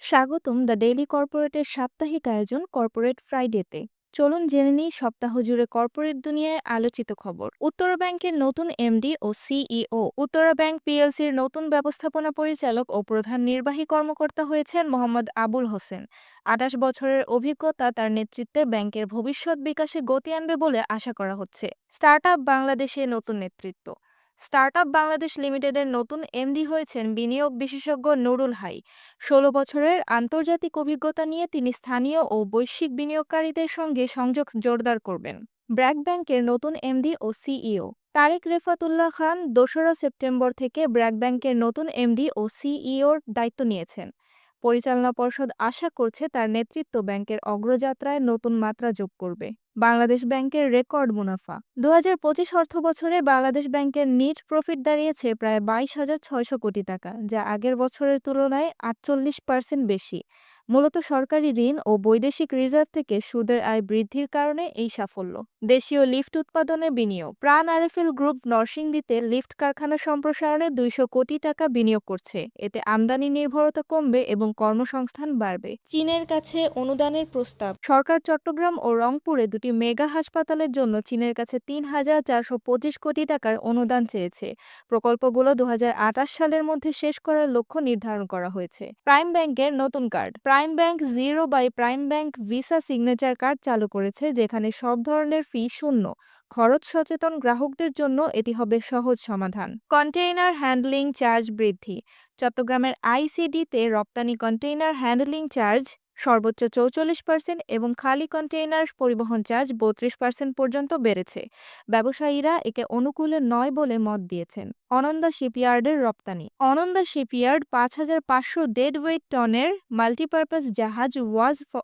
স্বাগতম the daily কর্পোরেটের সাপ্তাহিক আয়োজন কর্পোরেট ফ্রাইডেতে। চলুন জেনে নিই সপ্তাহ জুড়ে কর্পোরেট দুনিয়ায় আলোচিত খবর। উত্তরা ব্যাংকের নতুন এমডি ও সিইও। উত্তরা ব্যাংক পিএলসির নতুন ব্যবস্থাপনা পরিচালক ও প্রধান নির্বাহী কর্মকর্তা হয়েছেন মোহাম্মদ আবুল হোসেন। ২৮ বছরের অভিজ্ঞতা তার নেতৃত্বে ব্যাংকের ভবিষ্যৎ বিকাশে গতি আনবে বলে আশা করা হচ্ছে। স্টার্টআপ বাংলাদেশে নতুন নেতৃত্ব। স্টার্টআপ বাংলাদেশ লিমিটেডের নতুন এমডি হয়েছেন বিনিয়োগ বিশেষজ্ঞ নুরুল হাই। ১৬ বছরের আন্তর্জাতিক অভিজ্ঞতা নিয়ে তিনি স্থানীয় ও বৈশ্বিক বিনিয়োগকারীদের সঙ্গে সংযোগ জোরদার করবেন। ব্র্যাক ব্যাংকের নতুন এমডি ও সিইও। তারেক রেফাতুল্লাহ খান ২রা সেপ্টেম্বর থেকে ব্র্যাক ব্যাংকের নতুন এমডি ও সিইওর দায়িত্ব নিয়েছেন। পরিচালনা পর্ষদ আশা করছে তার নেতৃত্ব ব্যাংকের অগ্রযাত্রায় নতুন মাত্রা যোগ করবে। বাংলাদেশ ব্যাংকের রেকর্ড মুনাফা। ২০২৫ অর্থবছরে বাংলাদেশ ব্যাংকের নিট প্রফিট দাঁড়িয়েছে প্রায় ২২,৬০০ কোটি টাকা, যা আগের বছরের তুলনায় ৪৮% বেশি। মূলত সরকারি ঋণ ও বৈদেশিক রিজার্ভ থেকে সুদের আয় বৃদ্ধির কারণে এই সাফল্য। দেশীয় লিফট উৎপাদনে বিনিয়োগ। প্রাণ আরএফএল গ্রুপ নরসিংদীতে লিফট কারখানা সম্প্রসারণে ২০০ কোটি টাকা বিনিয়োগ করছে। এতে আমদানি নির্ভরতা কমবে এবং কর্মসংস্থান বাড়বে। চীনের কাছে অনুদানের প্রস্তাব। সরকার চট্টগ্রাম ও রংপুরে দুটি মেগা হাসপাতালের জন্য চীনের কাছে ৩,৪২৫ কোটি টাকার অনুদান চেয়েছে। প্রকল্পগুলো ২০২৮ সালের মধ্যে শেষ করার লক্ষ্য নির্ধারণ করা হয়েছে। প্রাইম ব্যাংকের নতুন card. Prime bank zero by prime bank visa signature card চালু করেছে, যেখানে সব ধরনের ফি শূন্য। খরচ সচেতন গ্রাহকদের জন্য এটি হবে সহজ সমাধান। কন্টেইনার হ্যান্ডলিং চার্জ বৃদ্ধি। চট্টগ্রামের আইসিডিতে রপ্তানি কন্টেইনার হ্যান্ডলিং চার্জ সর্বোচ্চ ৪৪% এবং খালি কন্টেইনার পরিবহন চার্জ ৩২% পর্যন্ত বেড়েছে। ব্যবসায়ীরা একে অনুকূলে নয় বলে মত দিয়েছেন। অনন্দা শিপইয়ার্ডের রপ্তানি। অনন্দা শিপইয়ার্ড ৫,৫০০ ডেডওয়েট টনের মাল্টিপারপাস জাহাজ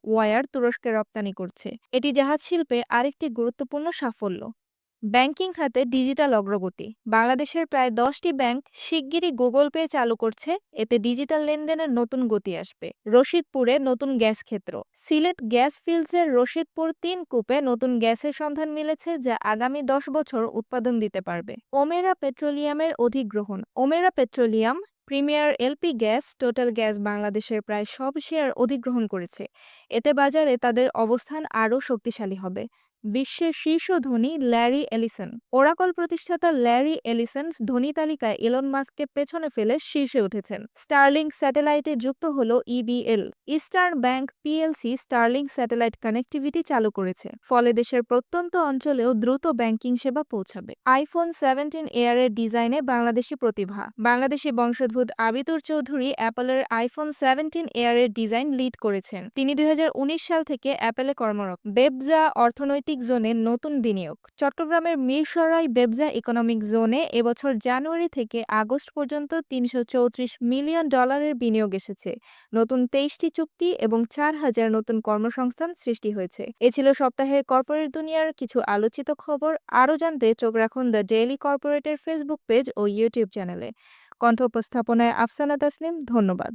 ওয়ার তুরস্কে রপ্তানি করছে। এটি জাহাজ শিল্পে আরেকটি গুরুত্বপূর্ণ সাফল্য। ব্যাংকিং খাতে ডিজিটাল অগ্রগতি। বাংলাদেশের প্রায় ১০টি ব্যাংক শিগগিরই গুগল পে চালু করছে, এতে ডিজিটাল লেনদেনের নতুন গতি আসবে। রশিদপুরে নতুন গ্যাস ক্ষেত্র। সিলেট গ্যাস ফিল্ডসের রশিদপুর ৩ কূপে নতুন গ্যাসের সন্ধান মিলেছে, যা আগামী ১০ বছর উৎপাদন দিতে পারবে। ওমেরা পেট্রোলিয়ামের অধিগ্রহণ। Omera petroleum, premier LP gas, total gas বাংলাদেশের প্রায় সব শেয়ার অধিগ্রহণ করেছে। এতে বাজারে তাদের অবস্থান আরও শক্তিশালী হবে। বিশ্বের শীর্ষ ধনী ল্যারি এলিসন। ওরাকল প্রতিষ্ঠাতা ল্যারি এলিসন ধনী তালিকায় ইলন মাস্ককে পেছনে ফেলে শীর্ষে উঠেছেন। স্টারলিংক স্যাটেলাইটে যুক্ত হল EBL. Eastern bank PLC Starlink satellite connectivity চালু করেছে, ফলে দেশের প্রত্যন্ত অঞ্চলেও দ্রুত ব্যাংকিং সেবা পৌঁছাবে। আইফোন 17 এয়ারের ডিজাইনে বাংলাদেশি প্রতিভা। বাংলাদেশি বংশোদ্ভূত আবিদুর চৌধুরী অ্যাপলের আইফোন 17 এয়ারের ডিজাইন লিড করেছেন। তিনি ২০১৯ সাল থেকে অ্যাপলে কর্মরত। বেবজা অর্থনৈতিক জোনে নতুন বিনিয়োগ। চট্টগ্রামের মিরসরাই বেবজা ইকোনমিক জোনে এবছর জানুয়ারি থেকে আগস্ট পর্যন্ত $৩৩৪ মিলিয়ন বিনিয়োগ এসেছে। নতুন ২৩টি চুক্তি এবং ৪,০০০ নতুন কর্মসংস্থান সৃষ্টি হয়েছে। এ ছিল সপ্তাহের কর্পোরেট দুনিয়ার কিছু আলোচিত খবর। আরও জানতে চোখ রাখুন দ্য ডেইলি কর্পোরেটের ফেসবুক পেজ ও ইউটিউব চ্যানেলে। কণ্ঠ উপস্থাপনায় আফসানা তাসনিম। ধন্যবাদ।